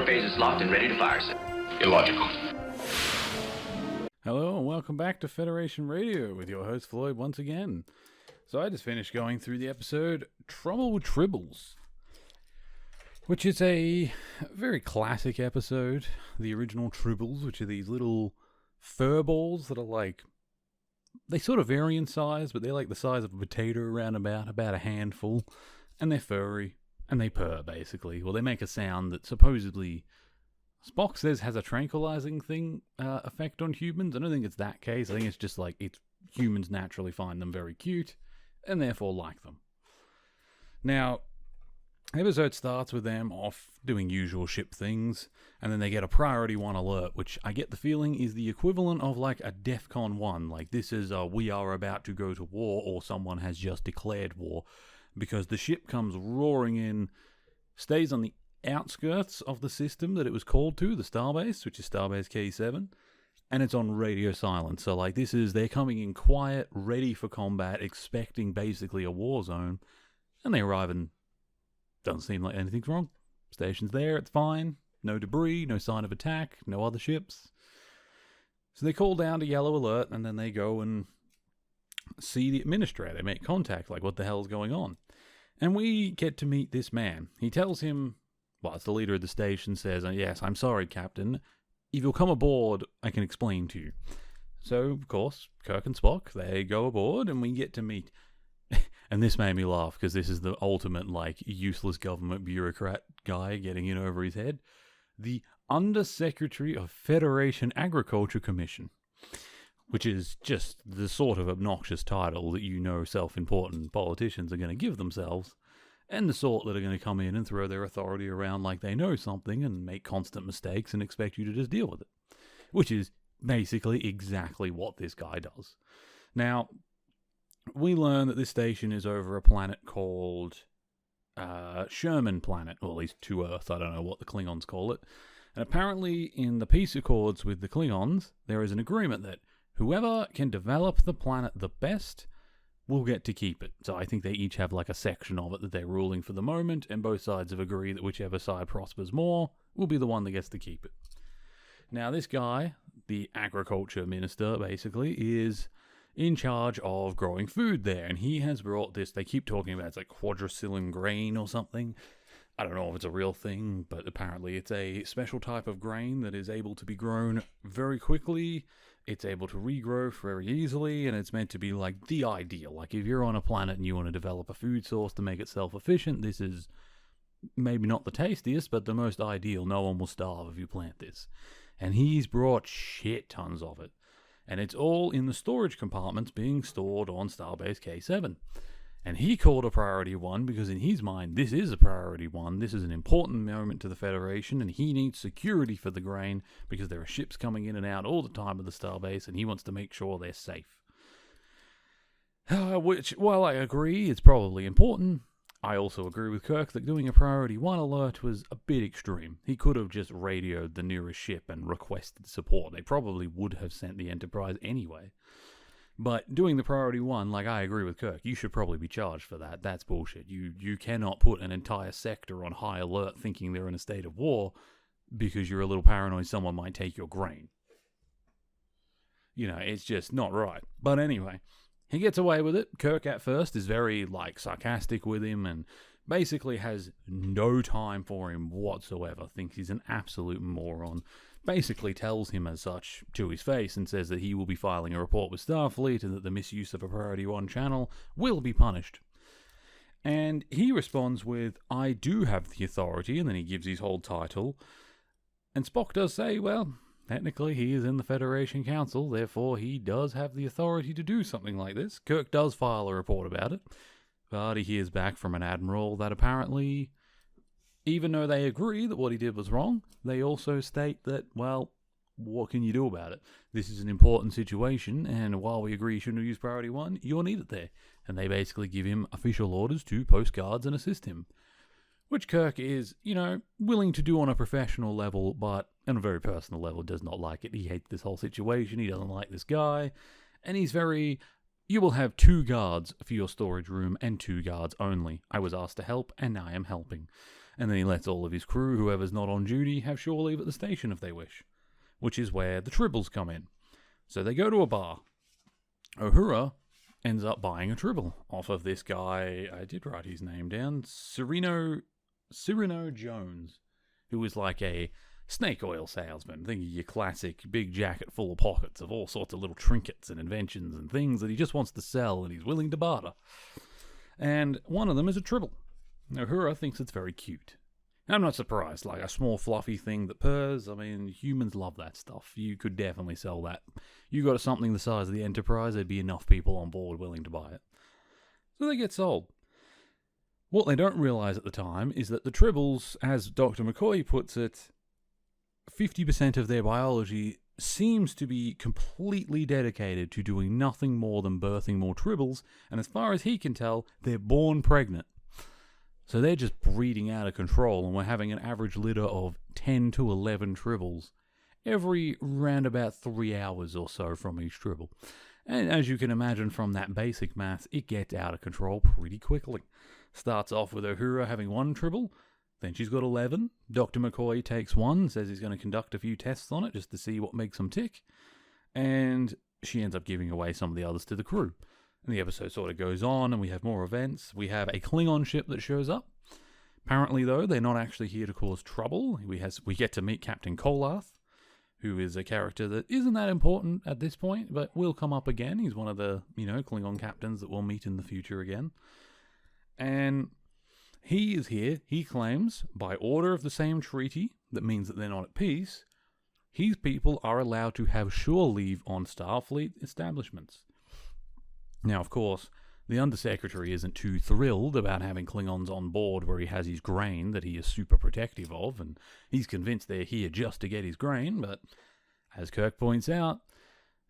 phase is locked and ready to fire, sir. Illogical. Hello and welcome back to Federation Radio with your host Floyd once again. So I just finished going through the episode Tribbles, which is a very classic episode. The original tribbles, which are these little fur balls that are like, they sort of vary in size, but they're like the size of a potato around about a handful, and they're furry, and they purr basically. Well, they make a sound that supposedly Spock says has a tranquilizing effect on humans. I don't think it's that case. I think it's just like humans naturally find them very cute and therefore like them. Now, the episode starts with them off doing usual ship things, and then they get a priority 1 alert, which I get the feeling is the equivalent of like a DEFCON 1. Like this is we are about to go to war, or someone has just declared war, because the ship comes roaring in, stays on the outskirts of the system that it was called to, the starbase, which is Starbase K7, and it's on radio silence. So like they're coming in quiet, ready for combat, expecting basically a war zone, and they arrive and doesn't seem like anything's wrong. Station's there, it's fine, no debris, no sign of attack, no other ships. So they call down to yellow alert, and then they go and see the administrator, make contact, like what the hell's going on. And we get to meet this man. He tells him, well, it's the leader of the station, says, yes, I'm sorry, Captain. If you'll come aboard, I can explain to you. So, of course, Kirk and Spock, they go aboard, and we get to meet. And this made me laugh, because this is the ultimate, like, useless government bureaucrat guy getting in over his head. The Undersecretary of Federation Agriculture Commission, which is just the sort of obnoxious title that you know self-important politicians are going to give themselves, and the sort that are going to come in and throw their authority around like they know something and make constant mistakes and expect you to just deal with it. Which is basically exactly what this guy does. Now, we learn that this station is over a planet called Sherman Planet, or at least to Earth, I don't know what the Klingons call it. And apparently in the peace accords with the Klingons, there is an agreement that whoever can develop the planet the best will get to keep it. So I think they each have like a section of it that they're ruling for the moment, and both sides have agreed that whichever side prospers more will be the one that gets to keep it. Now this guy, the agriculture minister basically, is in charge of growing food there, and he has brought this, they keep talking about, it's like quadricillin grain or something. I don't know if it's a real thing, but apparently it's a special type of grain that is able to be grown very quickly. It's able to regrow very easily, and it's meant to be like the ideal. Like if you're on a planet and you want to develop a food source to make it self-efficient, this is maybe not the tastiest, but the most ideal. No one will starve if you plant this. And he's brought shit tons of it. And it's all in the storage compartments being stored on Starbase K7. And he called a priority 1 because in his mind, this is a priority 1. This is an important moment to the Federation, and he needs security for the grain because there are ships coming in and out all the time of the Starbase, and he wants to make sure they're safe. Which, while I agree it's probably important, I also agree with Kirk that doing a priority 1 alert was a bit extreme. He could have just radioed the nearest ship and requested support. They probably would have sent the Enterprise anyway. But doing the priority 1, like I agree with Kirk, you should probably be charged for that. That's bullshit. You cannot put an entire sector on high alert thinking they're in a state of war because you're a little paranoid someone might take your grain. You know, it's just not right. But anyway, he gets away with it. Kirk at first is very, like, sarcastic with him and basically has no time for him whatsoever. Thinks he's an absolute moron. Basically tells him as such to his face and says that he will be filing a report with Starfleet and that the misuse of a priority 1 channel will be punished. And he responds with, I do have the authority, and then he gives his whole title. And Spock does say, well, technically he is in the Federation Council, therefore he does have the authority to do something like this. Kirk does file a report about it, but he hears back from an admiral that apparently, even though they agree that what he did was wrong, they also state that, well, what can you do about it? This is an important situation, and while we agree you shouldn't have used priority 1, you'll need it there. And they basically give him official orders to post guards and assist him. Which Kirk is, you know, willing to do on a professional level, but on a very personal level does not like it. He hates this whole situation, he doesn't like this guy, and he's very You will have 2 guards for your storage room and 2 guards only. I was asked to help, and I am helping. And then he lets all of his crew, whoever's not on duty, have shore leave at the station if they wish, which is where the tribbles come in. So they go to a bar. Uhura ends up buying a tribble off of this guy. I did write his name down. Cyrano Jones, who is like a snake oil salesman. Think of your classic big jacket full of pockets of all sorts of little trinkets and inventions and things that he just wants to sell and he's willing to barter. And one of them is a tribble. Uhura thinks it's very cute. I'm not surprised, like a small fluffy thing that purrs. I mean, humans love that stuff. You could definitely sell that. You got something the size of the Enterprise, there'd be enough people on board willing to buy it. So they get sold. What they don't realise at the time is that the tribbles, as Dr. McCoy puts it, 50% of their biology seems to be completely dedicated to doing nothing more than birthing more tribbles, and as far as he can tell, they're born pregnant. So they're just breeding out of control, and we're having an average litter of 10 to 11 tribbles every round about 3 hours or so from each tribble. And as you can imagine from that basic math, it gets out of control pretty quickly. Starts off with Uhura having 1 tribble, then she's got 11. Dr. McCoy takes 1, says he's going to conduct a few tests on it just to see what makes them tick, and she ends up giving away some of the others to the crew. And the episode sort of goes on, and we have more events. We have a Klingon ship that shows up. Apparently, though, they're not actually here to cause trouble. We get to meet Captain Kolath, who is a character that isn't that important at this point, but will come up again. He's one of the, Klingon captains that we'll meet in the future again. And he is here, he claims, by order of the same treaty, that means that they're not at peace, his people are allowed to have shore leave on Starfleet establishments. Now, of course, the Undersecretary isn't too thrilled about having Klingons on board where he has his grain that he is super protective of, and he's convinced they're here just to get his grain, but as Kirk points out,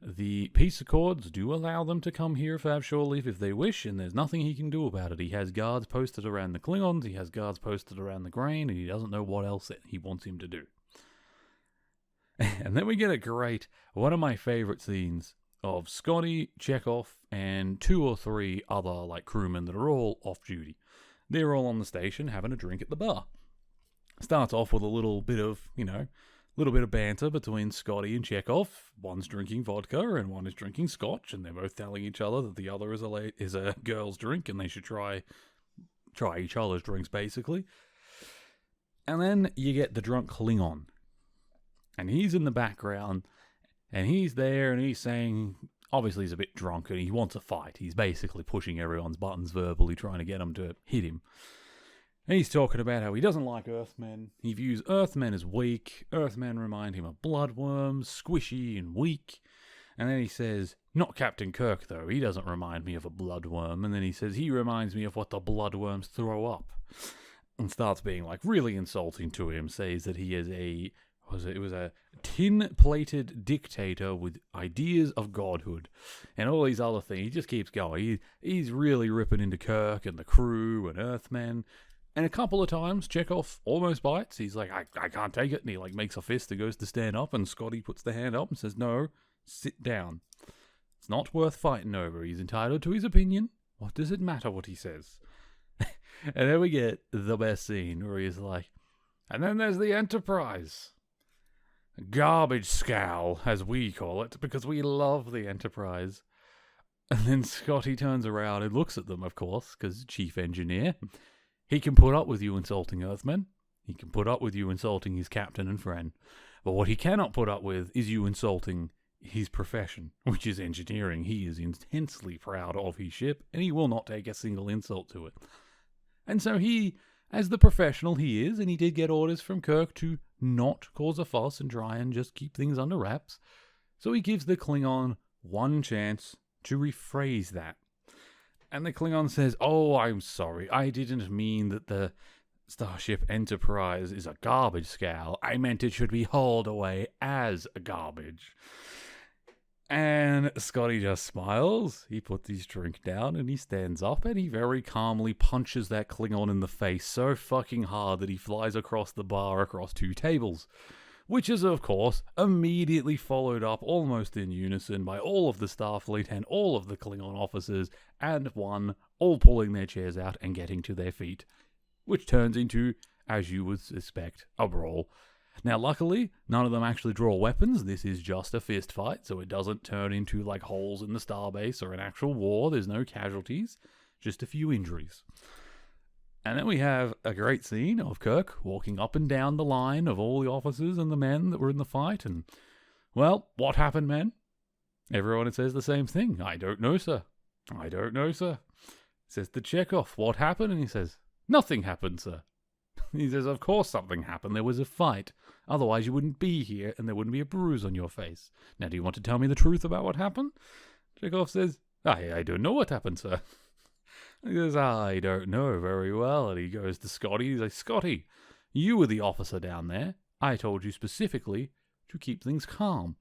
the peace accords do allow them to come here for have shore leave if they wish, and there's nothing he can do about it. He has guards posted around the Klingons, he has guards posted around the grain, and he doesn't know what else he wants him to do. And then we get one of my favorite scenes of Scotty, Chekhov, and 2 or 3 other crewmen that are all off duty. They're all on the station having a drink at the bar. Starts off with a little bit of banter between Scotty and Chekhov. One's drinking vodka and one is drinking scotch, and they're both telling each other that the other is a girl's drink and they should try each other's drinks, basically. And then you get the drunk Klingon. And he's in the background, and he's there, and he's saying, obviously he's a bit drunk, and he wants a fight. He's basically pushing everyone's buttons verbally, trying to get them to hit him. And he's talking about how he doesn't like Earthmen. He views Earthmen as weak. Earthmen remind him of bloodworms, squishy and weak. And then he says, not Captain Kirk, though. He doesn't remind me of a bloodworm. And then he says, he reminds me of what the bloodworms throw up. And starts being really insulting to him. Says that he is a tin-plated dictator with ideas of godhood and all these other things. He just keeps going. He's really ripping into Kirk and the crew and Earthmen. And a couple of times, Chekhov almost bites. He's like, I can't take it. And he makes a fist and goes to stand up, and Scotty puts the hand up and says, no, sit down. It's not worth fighting over. He's entitled to his opinion. What does it matter what he says? And then we get the best scene where he's like, and then there's the Enterprise. Garbage scowl, as we call it, because we love the Enterprise. And then Scotty turns around and looks at them, of course, because chief engineer. He can put up with you insulting Earthmen. He can put up with you insulting his captain and friend. But what he cannot put up with is you insulting his profession, which is engineering. He is intensely proud of his ship, and he will not take a single insult to it. And so he, as the professional he is, and he did get orders from Kirk to not cause a fuss and try and just keep things under wraps, so he gives the Klingon one chance to rephrase that. And the Klingon says, oh, I'm sorry, I didn't mean that the Starship Enterprise is a garbage scow. I meant it should be hauled away as a garbage. And Scotty just smiles. He puts his drink down and he stands up and he very calmly punches that Klingon in the face so fucking hard that he flies across the bar across 2 tables. which is, of course, immediately followed up almost in unison by all of the Starfleet and all of the Klingon officers, and one all pulling their chairs out and getting to their feet, which turns into, as you would suspect, a brawl. Now, luckily, none of them actually draw weapons. This is just a fist fight, so it doesn't turn into like holes in the starbase or an actual war. There's no casualties, just a few injuries. And then we have a great scene of Kirk walking up and down the line of all the officers and the men that were in the fight. And, well, what happened, men? Everyone says the same thing. I don't know, sir. I don't know, sir. Says to Chekhov, what happened? And he says, nothing happened, sir. He says, of course something happened. There was a fight. Otherwise you wouldn't be here and there wouldn't be a bruise on your face. Now, do you want to tell me the truth about what happened? Chekhov says, I don't know what happened, sir. He says, I don't know very well. And he goes to Scotty. He's like, Scotty, you were the officer down there. I told you specifically to keep things calm.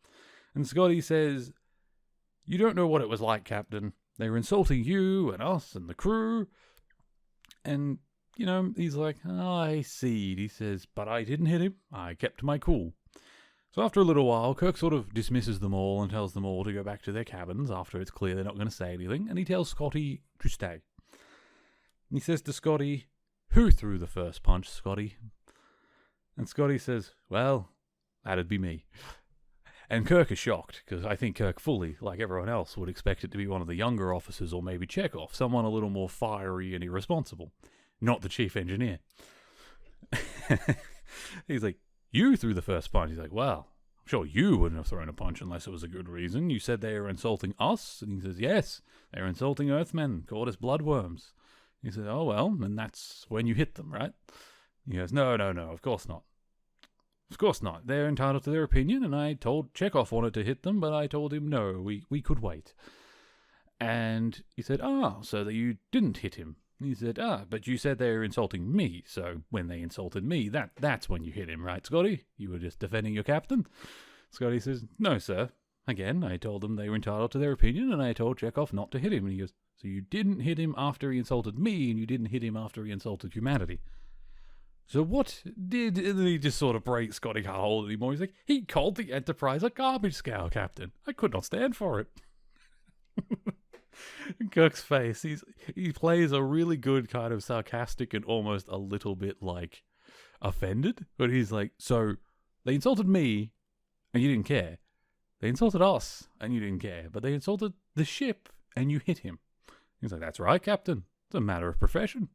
And Scotty says, you don't know what it was like, Captain. They were insulting you and us and the crew. And, you know, he's like, oh, I see. He says, but I didn't hit him. I kept my cool. So after a little while, Kirk sort of dismisses them all and tells them all to go back to their cabins after it's clear they're not going to say anything. And he tells Scotty to stay. And he says to Scotty, who threw the first punch, Scotty? And Scotty says, well, that'd be me. And Kirk is shocked, because I think Kirk fully, like everyone else, would expect it to be one of the younger officers or maybe Chekhov, someone a little more fiery and irresponsible, not the chief engineer. He's like, you threw the first punch. He's like, well, I'm sure you wouldn't have thrown a punch unless it was a good reason. You said they were insulting us. And he says, yes, they were insulting Earthmen, called us bloodworms. He said, oh, well, and that's when you hit them, right? He goes, no, of course not. Of course not. They're entitled to their opinion, and I told Chekhov wanted to hit them, but I told him no, we could wait. And he said, so that you didn't hit him. He said, but you said they were insulting me, so when they insulted me, that's when you hit him, right, Scotty? You were just defending your captain? Scotty says, no, sir. Again, I told them they were entitled to their opinion, and I told Chekhov not to hit him. And he goes, so you didn't hit him after he insulted me, and you didn't hit him after he insulted humanity. So what did... And then he just sort of breaks. Scotty can't hold it anymore. He's like, he called the Enterprise a garbage scow, Captain. I could not stand for it. Kirk's face, he plays a really good kind of sarcastic and almost a little bit like offended. But he's like, so they insulted me and you didn't care. They insulted us and you didn't care. But they insulted the ship and you hit him. He's like, that's right, Captain. It's a matter of profession.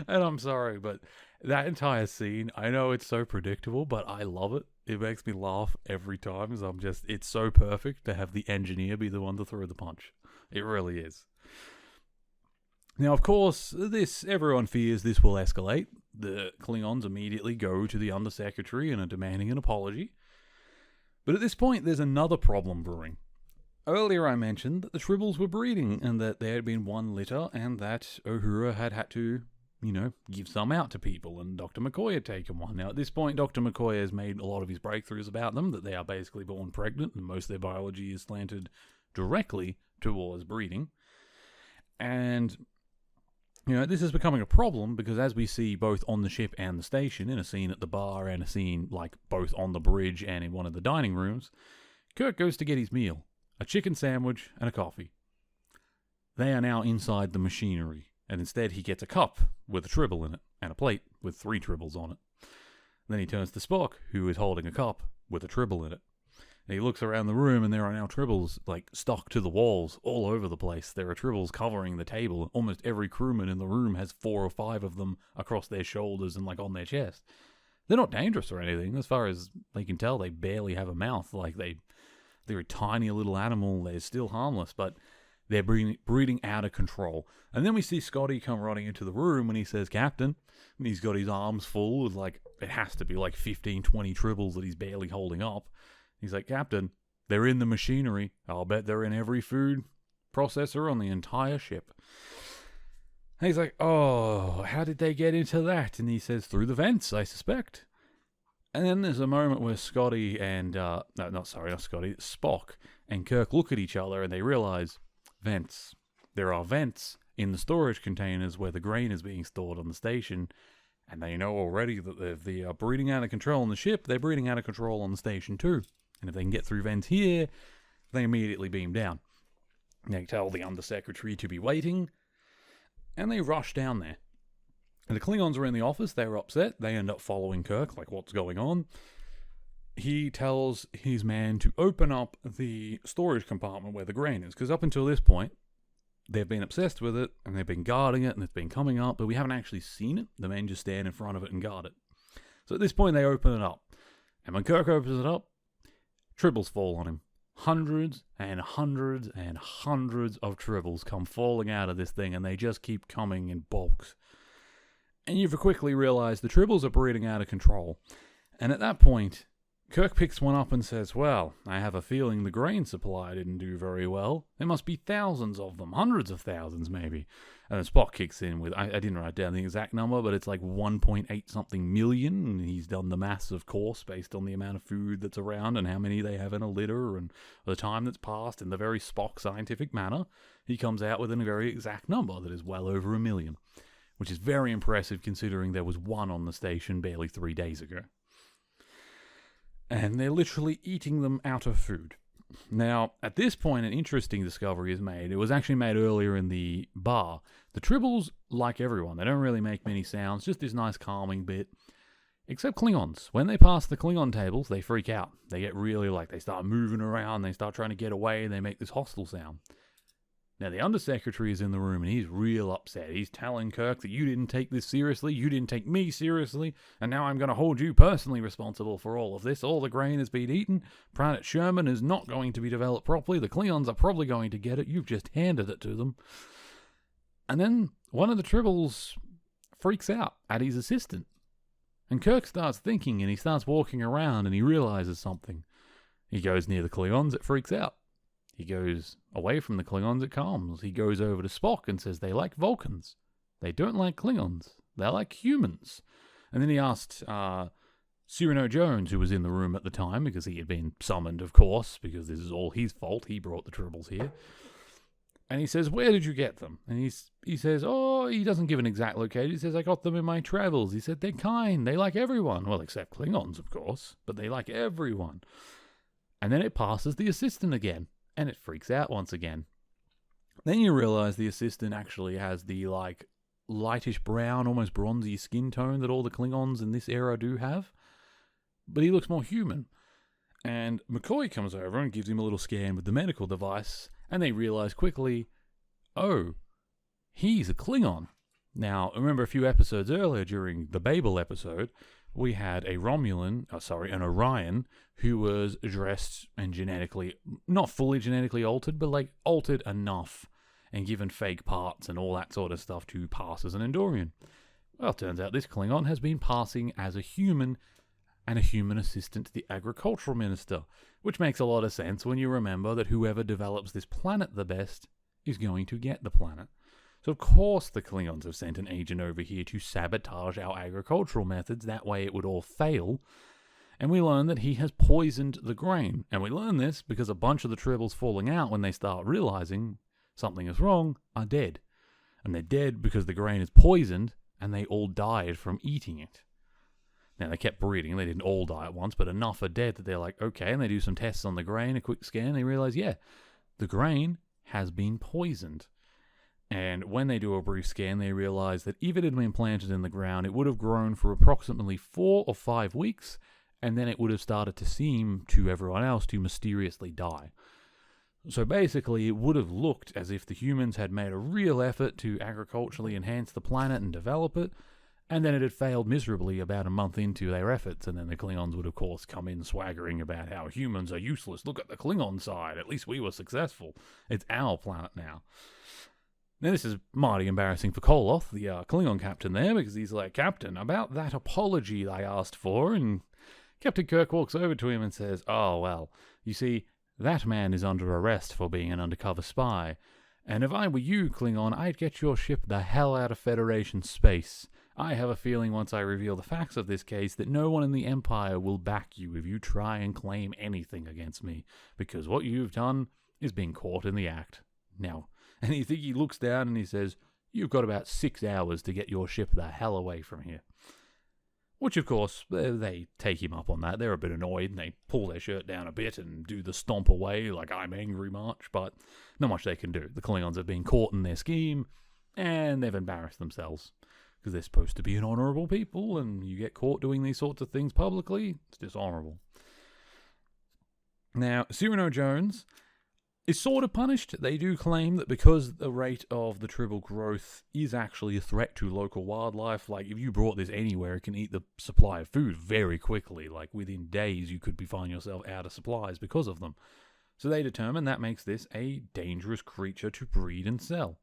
And I'm sorry, but that entire scene, I know it's so predictable, but I love it. It makes me laugh every time. It's so perfect to have the engineer be the one to throw the punch. It really is. Now, of course, everyone fears this will escalate. The Klingons immediately go to the Undersecretary and are demanding an apology. But at this point, there's another problem brewing. Earlier I mentioned that the tribbles were breeding and that there had been one litter and that Uhura had to, give some out to people, and Dr. McCoy had taken one. Now, at this point, Dr. McCoy has made a lot of his breakthroughs about them, that they are basically born pregnant, and most of their biology is slanted directly towards breeding. And, this is becoming a problem because as we see both on the ship and the station, in a scene at the bar and a scene, both on the bridge and in one of the dining rooms, Kirk goes to get his meal. A chicken sandwich and a coffee. They are now inside the machinery, and instead he gets a cup with a tribble in it, and a plate with 3 tribbles on it. Then he turns to Spock, who is holding a cup with a tribble in it. And he looks around the room, and there are now tribbles, stuck to the walls all over the place. There are tribbles covering the table. Almost every crewman in the room has 4 or 5 of them across their shoulders and, on their chest. They're not dangerous or anything. As far as they can tell, they barely have a mouth. They're a tiny little animal. They're still harmless, but they're breeding out of control. And then we see Scotty come running into the room and he says, Captain, and he's got his arms full with it has to be 15, 20 tribbles that he's barely holding up. He's like, Captain, they're in the machinery. I'll bet they're in every food processor on the entire ship. And he's like, oh, how did they get into that? And he says, through the vents, I suspect. And then there's a moment where Scotty and, Spock and Kirk look at each other and they realize, vents. There are vents in the storage containers where the grain is being stored on the station, And they know already that if they are breeding out of control on the ship, they're breeding out of control on the station too. And if they can get through vents here, they immediately beam down. They tell the undersecretary to be waiting, and they rush down there. And the Klingons are in the office, they're upset, they end up following Kirk, like, what's going on? He tells his man to open up the storage compartment where the grain is, because up until this point, they've been obsessed with it, and they've been guarding it, and it's been coming up, but we haven't actually seen it. The men just stand in front of it and guard it. So at this point, they open it up. And when Kirk opens it up, tribbles fall on him. Hundreds and hundreds and hundreds of tribbles come falling out of this thing, and they just keep coming in bulks. And you quickly realize the tribbles are breeding out of control. And at that point, Kirk picks one up and says, well, I have a feeling the grain supply didn't do very well. There must be thousands of them, hundreds of thousands maybe. And then Spock kicks in with, I didn't write down the exact number, but it's like 1.8 something million. And he's done the maths, of course, based on the amount of food that's around and how many they have in a litter and the time that's passed in the very Spock scientific manner. He comes out with a very exact number that is well over 1 million, which is very impressive considering there was one on the station barely 3 days ago. And they're literally eating them out of food. Now, at this point, an interesting discovery is made. It was actually made earlier in the bar. The tribbles, like everyone, they don't really make many sounds, just this nice calming bit. Except Klingons. When they pass the Klingon tables, they freak out. They get really, they start moving around, they start trying to get away, and they make this hostile sound. Now, the undersecretary is in the room, and he's real upset. He's telling Kirk that you didn't take this seriously, you didn't take me seriously, and now I'm going to hold you personally responsible for all of this. All the grain has been eaten. Planet Sherman is not going to be developed properly. The Klingons are probably going to get it. You've just handed it to them. And then one of the tribbles freaks out at his assistant. And Kirk starts thinking, and he starts walking around, and he realizes something. He goes near the Klingons, it freaks out. He goes away from the Klingons, it calms. He goes over to Spock and says they like Vulcans. They don't like Klingons. They like humans. And then he asked Cyrano Jones, who was in the room at the time, because he had been summoned, of course, because this is all his fault. He brought the tribbles here. And he says, where did you get them? And he says, oh, he doesn't give an exact location. He says, I got them in my travels. He said, they're kind. They like everyone. Well, except Klingons, of course. But they like everyone. And then it passes the assistant again. And it freaks out once again. Then you realize the assistant actually has the, lightish brown, almost bronzy skin tone that all the Klingons in this era do have. But he looks more human. And McCoy comes over and gives him a little scan with the medical device. And they realize quickly, oh, he's a Klingon. Now, remember a few episodes earlier during the Babel episode, we had an Orion, who was dressed and not fully genetically altered, but altered enough and given fake parts and all that sort of stuff to pass as an Andorian. Well, it turns out this Klingon has been passing as a human and a human assistant to the agricultural minister, which makes a lot of sense when you remember that whoever develops this planet the best is going to get the planet. So of course the Klingons have sent an agent over here to sabotage our agricultural methods, that way it would all fail. And we learn that he has poisoned the grain. And we learn this because a bunch of the tribbles falling out when they start realizing something is wrong are dead. And they're dead because the grain is poisoned and they all died from eating it. Now they kept breeding, they didn't all die at once, but enough are dead that they're like, okay, and they do some tests on the grain, a quick scan, and they realize, yeah, the grain has been poisoned. And when they do a brief scan, they realize that if it had been planted in the ground, it would have grown for approximately 4 or 5 weeks, and then it would have started to seem to everyone else to mysteriously die. So basically, it would have looked as if the humans had made a real effort to agriculturally enhance the planet and develop it, and then it had failed miserably about a month into their efforts, and then the Klingons would, of course, come in swaggering about how humans are useless. Look at the Klingon side. At least we were successful. It's our planet now. Now, this is mighty embarrassing for Koloth, the Klingon captain there, because he's like, Captain, about that apology I asked for, and Captain Kirk walks over to him and says, oh, well, you see, that man is under arrest for being an undercover spy, and if I were you, Klingon, I'd get your ship the hell out of Federation space. I have a feeling once I reveal the facts of this case that no one in the Empire will back you if you try and claim anything against me, because what you've done is being caught in the act. Now, and he looks down and he says, you've got about 6 hours to get your ship the hell away from here. Which, of course, they take him up on that. They're a bit annoyed, and they pull their shirt down a bit and do the stomp away like I'm angry march, but not much they can do. The Klingons have been caught in their scheme, and they've embarrassed themselves. Because they're supposed to be an honourable people, and you get caught doing these sorts of things publicly, it's dishonourable. Now, Cyrano Jones is sort of punished. They do claim that because the rate of the tribble growth is actually a threat to local wildlife, like if you brought this anywhere, it can eat the supply of food very quickly. Like within days, you could be finding yourself out of supplies because of them. So they determine that makes this a dangerous creature to breed and sell,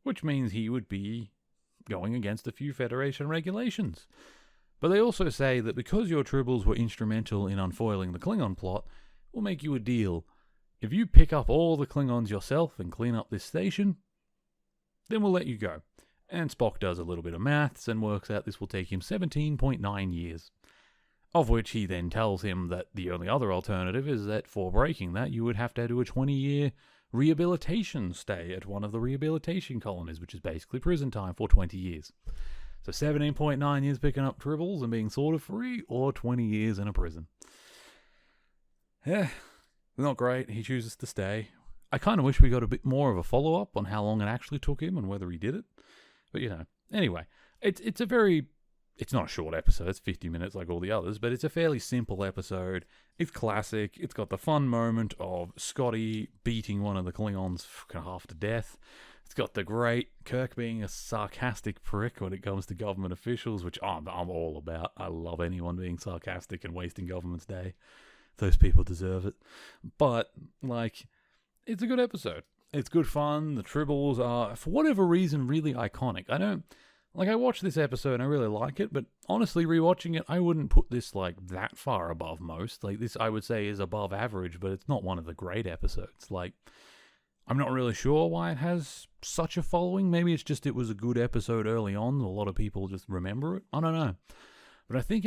which means he would be going against a few Federation regulations. But they also say that because your tribbles were instrumental in unfoiling the Klingon plot, we'll make you a deal. If you pick up all the Klingons yourself and clean up this station, then we'll let you go. And Spock does a little bit of maths and works out this will take him 17.9 years. Of which he then tells him that the only other alternative is that for breaking that, you would have to do a 20-year rehabilitation stay at one of the rehabilitation colonies, which is basically prison time for 20 years. So 17.9 years picking up tribbles and being sort of free, or 20 years in a prison. Yeah. Not great. He chooses to stay. I kind of wish we got a bit more of a follow-up on how long it actually took him and whether he did it. But, anyway, it's not a short episode. It's 50 minutes like all the others, but it's a fairly simple episode. It's classic. It's got the fun moment of Scotty beating one of the Klingons half to death. It's got the great Kirk being a sarcastic prick when it comes to government officials, which I'm all about. I love anyone being sarcastic and wasting government's day. Those people deserve it. But, it's a good episode. It's good fun. The tribbles are, for whatever reason, really iconic. I watched this episode and I really like it, but honestly, rewatching it, I wouldn't put this, that far above most. This, I would say, is above average, but it's not one of the great episodes. I'm not really sure why it has such a following. Maybe it's just it was a good episode early on. A lot of people just remember it. I don't know. But I think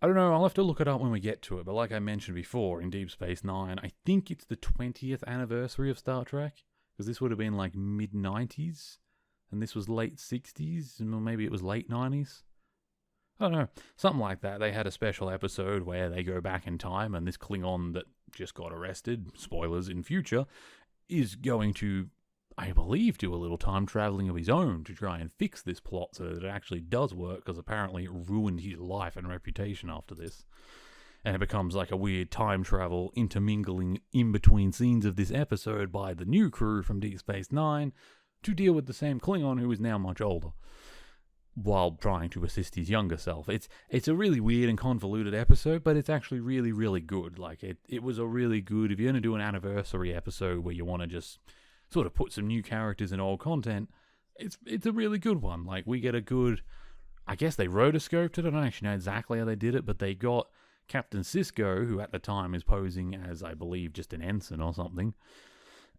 I don't know, I'll have to look it up when we get to it, but like I mentioned before, in Deep Space Nine, I think it's the 20th anniversary of Star Trek, because this would have been mid-90s, and this was late 60s, and maybe it was late 90s. I don't know, something like that. They had a special episode where they go back in time, and this Klingon that just got arrested, spoilers in future, is going to, I believe, do a little time traveling of his own to try and fix this plot so that it actually does work, because apparently it ruined his life and reputation after this. And it becomes a weird time travel intermingling in between scenes of this episode by the new crew from Deep Space Nine to deal with the same Klingon who is now much older, while trying to assist his younger self. It's a really weird and convoluted episode, but it's actually really, really good. It was a really good, if you're going to do an anniversary episode where you want to just sort of put some new characters in old content, it's a really good one. We get a good, I guess they rotoscoped it. I don't actually know exactly how they did it, but they got Captain Sisko, who at the time is posing as, I believe, just an ensign or something,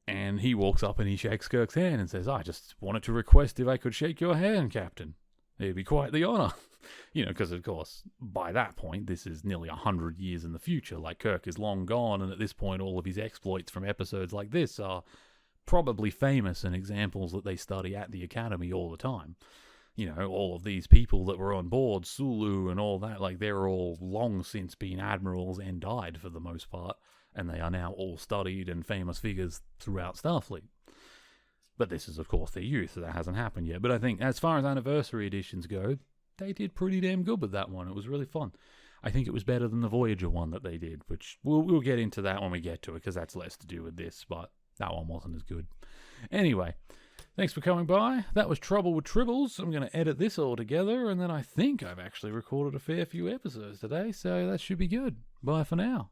and he walks up and he shakes Kirk's hand and says, I just wanted to request if I could shake your hand, Captain. It'd be quite the honour. Because, of course, by that point, this is nearly 100 years in the future. Kirk is long gone, and at this point, all of his exploits from episodes like this are probably famous and examples that they study at the Academy all the time. All of these people that were on board, Sulu and all that, they're all long since been admirals and died for the most part, and they are now all studied and famous figures throughout Starfleet. But this is, of course, their youth, so that hasn't happened yet. But I think, as far as anniversary editions go, they did pretty damn good with that one. It was really fun. I think it was better than the Voyager one that they did, which we'll get into that when we get to it, because that's less to do with this, but that one wasn't as good. Anyway, thanks for coming by. That was Trouble with Tribbles. I'm going to edit this all together, and then I think I've actually recorded a fair few episodes today, so that should be good. Bye for now.